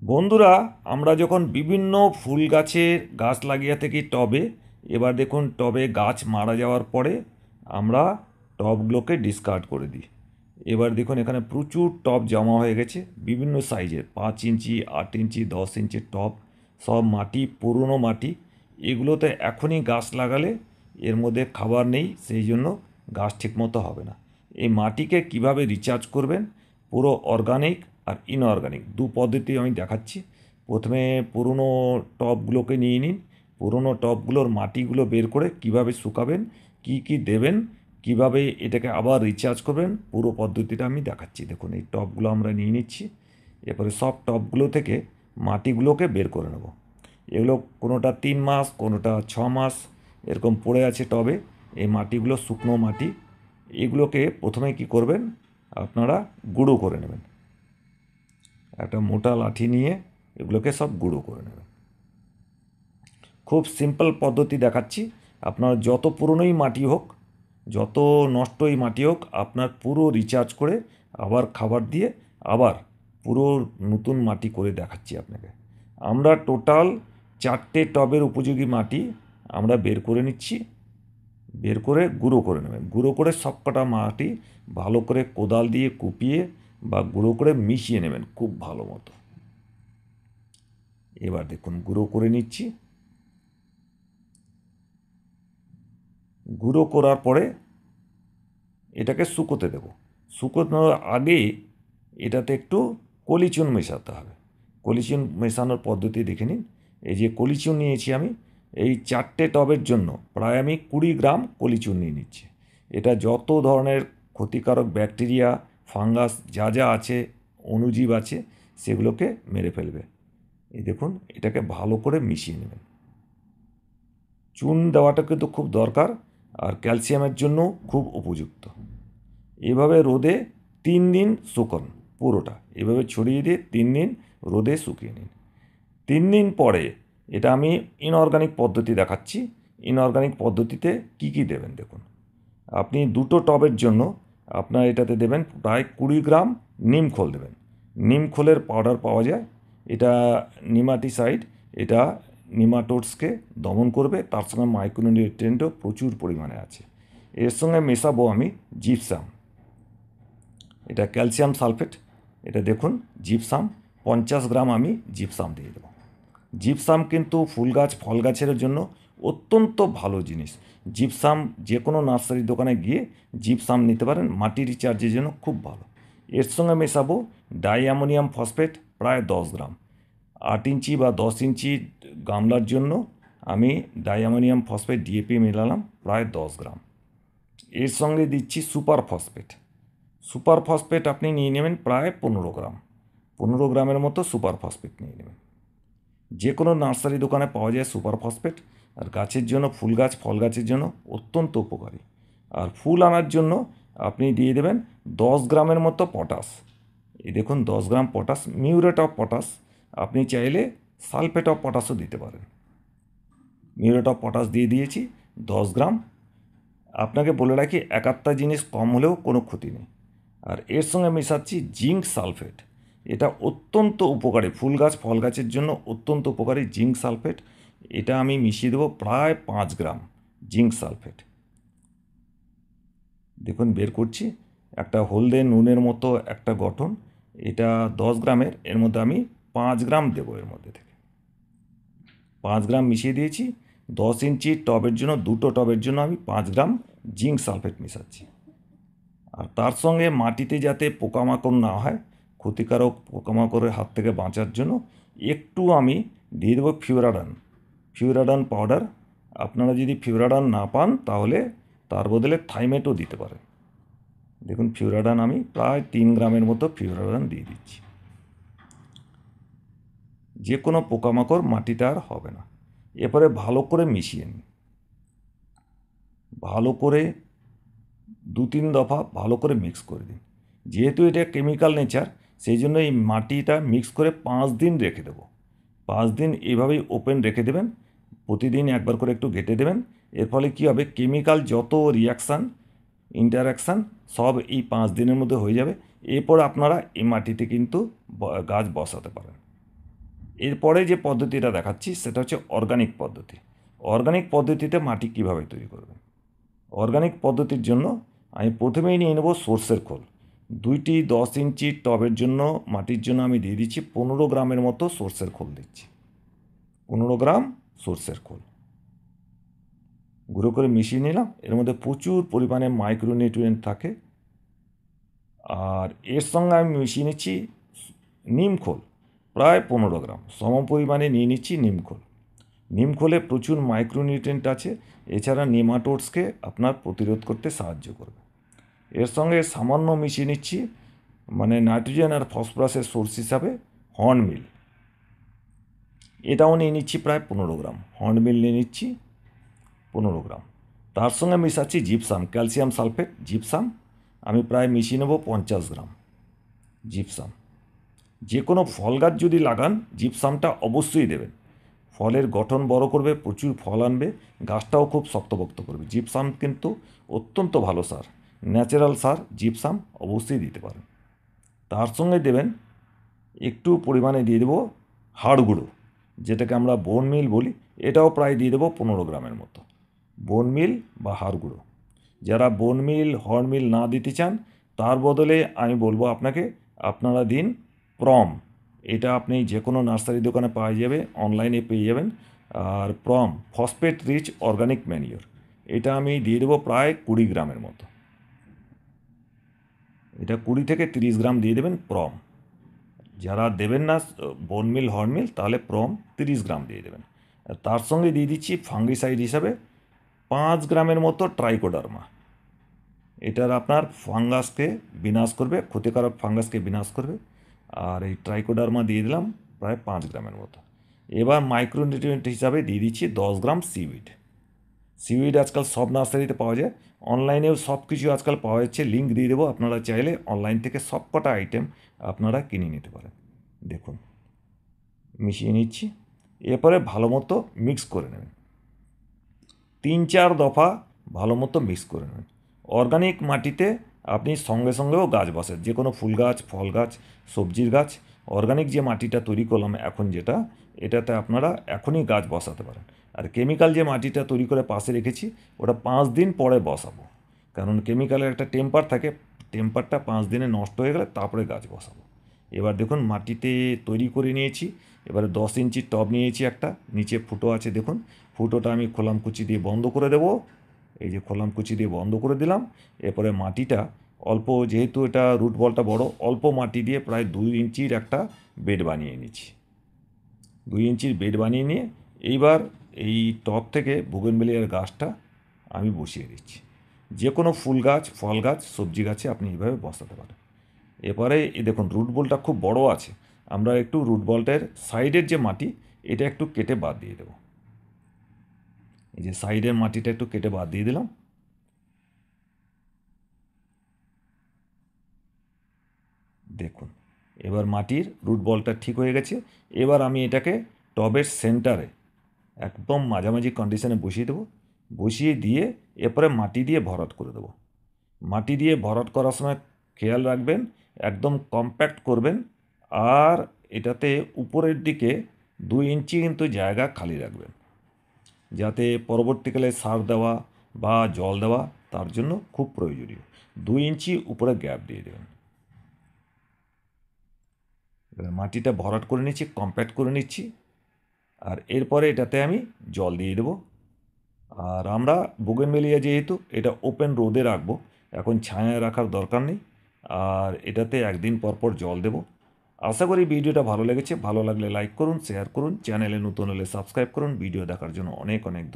বন্ধুরা, আমরা যখন বিভিন্ন ফুল গাছ লাগিয়ে থাকি টবে। এবার দেখুন, টবে গাছ মারা যাওয়ার পরে আমরা টবগুলোকে ডিসকার্ড করে দিই। এবার দেখুন, এখানে প্রচুর টব জমা হয়ে গেছে, বিভিন্ন সাইজের 5 ইঞ্চি, 8 ইঞ্চি, 10 ইঞ্চির টব। সব মাটি, পুরনো মাটি। এগুলোতে এখনই গাছ লাগালে এর মধ্যে খাবার নেই, সেই জন্য গাছ ঠিকমতো হবে না। এই মাটিকে কিভাবে রিচার্জ করবেন, পুরো অর্গানিক আর ইনঅর্গানিক দু পদ্ধতি আমি দেখাচ্ছি। প্রথমে পুরনো টবগুলোকে নিয়ে নিন। পুরনো টবগুলোর মাটিগুলো বের করে কিভাবে শুকাবেন, কি কি দেবেন, কিভাবে এটাকে আবার রিচার্জ করবেন, পুরো পদ্ধতিটা আমি দেখাচ্ছি। দেখুন, এই টবগুলো আমরা নিয়ে নিচ্ছি। এরপরে সব টবগুলো থেকে মাটিগুলোকে বের করে নেব। এগুলো কোনোটা 3 মাস, কোনোটা 6 মাস এরকম পড়ে আছে টবে। এই মাটিগুলো শুকনো মাটি। এগুলোকে প্রথমে কি করবেন, আপনারা গুঁড়ো করে নেবেন। একটা মোটা লাঠি নিয়ে এগুলোকে সব গুঁড়ো করে নেবেন। খুব সিম্পল পদ্ধতি দেখাচ্ছি। আপনার যত পুরনোই মাটি হোক, যত নষ্টই মাটি হোক, আপনার পুরো রিচার্জ করে আবার খাবার দিয়ে আবার পুরো নতুন মাটি করে দেখাচ্ছি আপনাকে। আমরা টোটাল 4টে টবের উপযোগী মাটি আমরা বের করে নিচ্ছি। বের করে গুঁড়ো করে নেবেন। গুঁড়ো করে সবকটা মাটি ভালো করে কোদাল দিয়ে কুপিয়ে বা গুঁড়ো করে মিশিয়ে নেবেন খুব ভালো মতো। এবার দেখুন, গুঁড়ো করে নিচ্ছি। গুঁড়ো করার পরে এটাকে শুকোতে দেব। শুকোনোর আগে এটাতে একটু কলিচুন মেশাতে হবে। কলিচুন মেশানোর পদ্ধতি দেখে নিন। এই যে কলিচুন নিয়েছি আমি, এই 4টে টবের জন্য প্রায় আমি 20 গ্রাম কলিচুন নিয়ে নিচ্ছি। এটা যত ধরনের ক্ষতিকারক ব্যাকটেরিয়া, ফাঙ্গাস যা যা আছে, অণুজীব আছে, সেগুলোকে মেরে ফেলবে। এই দেখুন, এটাকে ভালো করে মিশিয়ে নেবেন। চুন দেওয়াটা কিন্তু খুব দরকার, আর ক্যালসিয়ামের জন্য খুব উপযুক্ত। এভাবে রোদে 3 দিন শুকোন। পুরোটা এভাবে ছড়িয়ে দিয়ে 3 দিন রোদে শুকিয়ে নিন। 3 দিন পরে এটা আমি ইনঅর্গানিক পদ্ধতি দেখাচ্ছি। ইনঅর্গানিক পদ্ধতিতে কি কি দেবেন দেখুন। আপনি দুটো টবের জন্য আপনার এটাতে দেবেন প্রায় 20 গ্রাম নিম খোল দেবেন। নিম খোলের পাউডার পাওয়া যায়। এটা নিমাটিসাইড। এটা নিমাটোডসকে দমন করবে, তার সঙ্গে মাইক্রোনিউট্রিয়েন্টও প্রচুর পরিমাণে আছে। এর সঙ্গে মেশাবো আমি জিপসাম। এটা ক্যালসিয়াম সালফেট। এটা দেখুন, জিপসাম 50 গ্রাম আমি জিপসাম দিয়ে দেবো। জিপসাম কিন্তু ফুল গাছ, ফল গাছের জন্য অত্যন্ত ভালো জিনিস। জিপসাম যে কোনো নার্সারি দোকানে গিয়ে জিপসাম নিতে পারেন, মাটি রিচার্জের জন্য খুব ভালো। এর সঙ্গে মেশাবো ডাইঅ্যামোনিয়াম ফসফেট প্রায় 10 গ্রাম। 8 ইঞ্চি বা 10 ইঞ্চি গামলার জন্য আমি ডাইঅ্যামোনিয়াম ফসফেট ডিএপি মেলালাম প্রায় 10 গ্রাম। এর সঙ্গে দিচ্ছি সুপার ফসফেট। সুপার ফসফেট আপনি নিয়ে নেবেন প্রায় 15 গ্রাম। 15 গ্রামের মতো সুপার ফসফেট নিয়ে নেবেন। যে কোনো নার্সারি দোকানে পাওয়া যায় সুপার ফসফেট। আর গাছের জন্য, ফুল গাছ, ফল গাছের জন্য অত্যন্ত উপকারী। আর ফুল আনার জন্য আপনি দিয়ে দেবেন 10 গ্রামের মতো পটাশ। এই দেখুন, 10 গ্রাম পটাশ, মিউরেট অফ পটাশ। আপনি চাইলে সালফেট অফ পটাশও দিতে পারেন। মিউরেট অফ পটাশ দিয়ে দিয়েছি 10 গ্রাম। আপনাকে বলে রাখি, এক আধটা জিনিস কম হলেও কোনো ক্ষতি নেই। আর এর সঙ্গে মেশাচ্ছি জিঙ্ক সালফেট। এটা অত্যন্ত উপকারী, ফুল গাছ, ফল গাছের জন্য অত্যন্ত উপকারী জিঙ্ক সালফেট। এটা আমি মিশিয়ে দেবো প্রায় 5 গ্রাম জিঙ্ক সালফেট। দেখুন, বের করছি একটা হলদে নুনের মতো একটা গঠন। এটা 10 গ্রামের, এর মধ্যে আমি 5 গ্রাম দেবো। এর মধ্যে থেকে 5 গ্রাম মিশিয়ে দিয়েছি। 10 ইঞ্চি টবের জন্য, দুটো টবের জন্য আমি 5 গ্রাম জিঙ্ক সালফেট মেশাচ্ছি। আর তার সঙ্গে মাটিতে যাতে পোকামাকড় না হয়, ক্ষতিকারক পোকামাকড়ের হাত থেকে বাঁচার জন্য একটু আমি দিয়ে দেবো ফিউরাডান। ফিউরাডান পাউডার। আপনারা যদি ফিউরাডান না পান তাহলে তার বদলে থাইমেটও দিতে পারেন। দেখুন, ফিউরাডান আমি প্রায় 3 গ্রামের মতো ফিউরাডান দিয়ে দিচ্ছি। যে কোনো পোকামাকড় মাটিতে আর হবে না। এরপরে ভালো করে মিশিয়ে নিন। ভালো করে 2-3 দফা ভালো করে মিক্স করে দিন। যেহেতু এটা কেমিক্যাল নেচার, সেই জন্য এই মাটিটা মিক্স করে 5 দিন রেখে দেবো। 5 দিন এভাবেই ওপেন রেখে দেবেন। প্রতিদিন একবার করে একটু ঘেটে দেবেন। এর ফলে কী হবে, কেমিক্যাল যত রিয়াকশান, ইন্টারাকশান সব এই 5 দিনের মধ্যে হয়ে যাবে। এরপর আপনারা এই মাটিতে কিন্তু গাছ বসাতে পারেন। এরপরে যে পদ্ধতিটা দেখাচ্ছি সেটা হচ্ছে অর্গানিক পদ্ধতি। অর্গানিক পদ্ধতিতে মাটি কীভাবে তৈরি করবেন। অর্গানিক পদ্ধতির জন্য আমি প্রথমেই নিয়ে নেব সর্ষের খোল। 2টি 10 ইঞ্চি টবের জন্য মাটির জন্য আমি দিয়ে দিচ্ছি 15 গ্রামের মতো সর্ষের খোল দিচ্ছি। 15 গ্রাম সর্ষের খোল গুঁড়ো করে মিশিয়ে নিলাম। এর মধ্যে প্রচুর পরিমাণে মাইক্রোনিউট্রিয়েন্ট থাকে। আর এর সঙ্গে আমি মিশিয়ে নিচ্ছি নিম খোল, প্রায় 15 গ্রাম সম পরিমাণে নিয়ে নিচ্ছি নিম খোল। নিম খোলে প্রচুর মাইক্রোনিউট্রিয়েন্ট আছে, এছাড়া নেমাটোডসকে আপনার প্রতিরোধ করতে সাহায্য করবে। এর সঙ্গে সামান্য মিশিয়ে নিচ্ছি মানে নাইট্রোজেন আর ফসফরাসের সোর্স হিসাবে হর্নমিল, এটাও নিয়ে নিচ্ছি প্রায় 15 গ্রাম। হর্নমিল নিয়ে নিচ্ছি 15 গ্রাম। তার সঙ্গে মিশাচ্ছি জিপসাম, ক্যালসিয়াম সালফেট জিপসাম, আমি প্রায় মিশিয়ে নেব 50 গ্রাম জিপসাম। যে কোনো ফল গাছ যদি লাগান জিপসামটা অবশ্যই দেবেন, ফলের গঠন বড় করবে, প্রচুর ফল আনবে, গাছটাও খুব শক্তপোক্ত করবে। জিপসাম কিন্তু অত্যন্ত ভালো সার, ন্যাচারাল সার, জিপসাম অবশ্যই দিতে পারেন। তার সঙ্গে দেবেন একটু পরিমাণে দিয়ে দেবো হাড় গুঁড়ো, যেটাকে আমরা বোন মিল বলি, এটাও প্রায় দিয়ে দেবো 15 গ্রামের মতো। বোন মিল বা হাড় গুঁড়ো, যারা বোন মিল হর্ন মিল না দিতে চান তার বদলে আমি বলবো আপনাকে আপনারা দিন প্রম। এটা আপনি যে কোনো নার্সারি দোকানে পাওয়া যাবে, অনলাইনে পেয়ে যাবেন। আর প্রম ফসফেট রিচ অর্গানিক ম্যানিওর, এটা আমি দিয়ে দেবো প্রায় 20 গ্রামের মতো। এটা 20 থেকে 30 গ্রাম দিয়ে দেবেন প্রম। যারা দেবেন না বোন মিল হর্ন মিল তাহলে প্রম 30 গ্রাম দিয়ে দেবেন। তার সঙ্গে দিয়ে দিচ্ছি ফাঙ্গিসাইড হিসাবে 5 গ্রামের মতো ট্রাইকোডার্মা। এটার আপনার ফাঙ্গাসকে বিনাশ করবে, ক্ষতিকারক ফাঙ্গাসকে বিনাশ করবে। আর এই ট্রাইকোডার্মা দিয়ে দিলাম প্রায় 5 গ্রামের মতো। এবার মাইক্রোনিউট্রিয়েন্ট হিসাবে দিয়ে দিচ্ছি 10 গ্রাম সিউইড। সিউইড আজকাল সব নার্সারিতে পাওয়া যায়, অনলাইনেও সব কিছু আজকাল পাওয়া যাচ্ছে, লিঙ্ক দিয়ে দেবো, আপনারা চাইলে অনলাইন থেকে সব কটা আইটেম আপনারা কিনে নিতে পারেন। দেখুন মিশিয়ে নিচ্ছি, এরপরে ভালো মতো মিক্স করে নেবেন, 3-4 দফা ভালো মতো মিক্স করে নেবেন। অর্গানিক মাটিতে আপনি সঙ্গে সঙ্গেও গাছ বসান, যে কোনো ফুল গাছ, ফল গাছ, সবজির গাছ। অর্গানিক যে মাটিটা তৈরি করলাম এখন যেটা, এটাতে আপনারা এখনই গাছ বসাতে পারেন। আর কেমিক্যাল যে মাটিটা তৈরি করে পাশে রেখেছি ওটা 5 দিন পরে বসাবো, কারণ কেমিক্যালের একটা টেম্পার থাকে, টেম্পারটা 5 দিনে নষ্ট হয়ে গেলে তারপরে গাছ বসাবো। এবার দেখুন মাটিতে তৈরি করে নিয়েছি। এবারে 10 ইঞ্চির টব নিয়েছি একটা, নিচে ফুটো আছে দেখুন, ফুটোটা আমি খোলাম কুচি দিয়ে বন্ধ করে দেবো। এই যে খোলাম কুচি দিয়ে বন্ধ করে দিলাম। এরপরে মাটিটা অল্প, যেহেতু এটা রুট বলটা বড়, অল্প মাটি দিয়ে প্রায় 2 ইঞ্চির একটা বেড বানিয়ে নিচ্ছি। 2 ইঞ্চির বেড বানিয়ে নিয়ে এইবার এই টব থেকে বোগেনভেলিয়ার গাছটা আমি বসিয়ে দিচ্ছি। যে কোনো ফুল গাছ, ফল গাছ, সবজি গাছে আপনি এইভাবে বসাতে পারেন। এরপরে এই দেখুন রুট বলটা খুব বড় আছে, আমরা একটু রুট বলটার সাইডের যে মাটি এটা একটু কেটে বাদ দিয়ে দেবো। এই যে সাইডের মাটিটা একটু কেটে বাদ দিয়ে দিলাম। দেখুন এবার মাটির রুট বলটা ঠিক হয়ে গেছে। এবার আমি এটাকে টবের সেন্টারে একদম মাঝামাঝি কন্ডিশনে বসিয়ে দেবো। বসিয়ে দিয়ে এরপরে মাটি দিয়ে ভরাট করে দেবো। মাটি দিয়ে ভরাট করার সময় খেয়াল রাখবেন একদম কম্প্যাক্ট করবেন, আর এটাতে উপরের দিকে 2 ইঞ্চি কিন্তু জায়গা খালি রাখবেন, যাতে পরবর্তীকালে সার দেওয়া বা জল দেওয়া তার জন্য খুব প্রয়োজনীয়। 2 ইঞ্চি উপরে গ্যাপ দিয়ে দেবেন। মাটিটা ভরাট করে নিচ্ছি, কম্প্যাক্ট করে নিচ্ছি, আর এরপরে এটাতে আমি জল দিয়ে দেবো। আর আমরা বোগেনভেলিয়া যেহেতু এটা ওপেন রোদে রাখবো, এখন ছায়ায় রাখার দরকার নেই। আর এটাতে একদিন পর পর জল দেবো। আশা করি ভিডিওটা ভালো লেগেছে। ভালো লাগলে লাইক করুন, শেয়ার করুন, চ্যানেলে নতুন হলে সাবস্ক্রাইব করুন। ভিডিও দেখার জন্য অনেক অনেক ধন্যবাদ।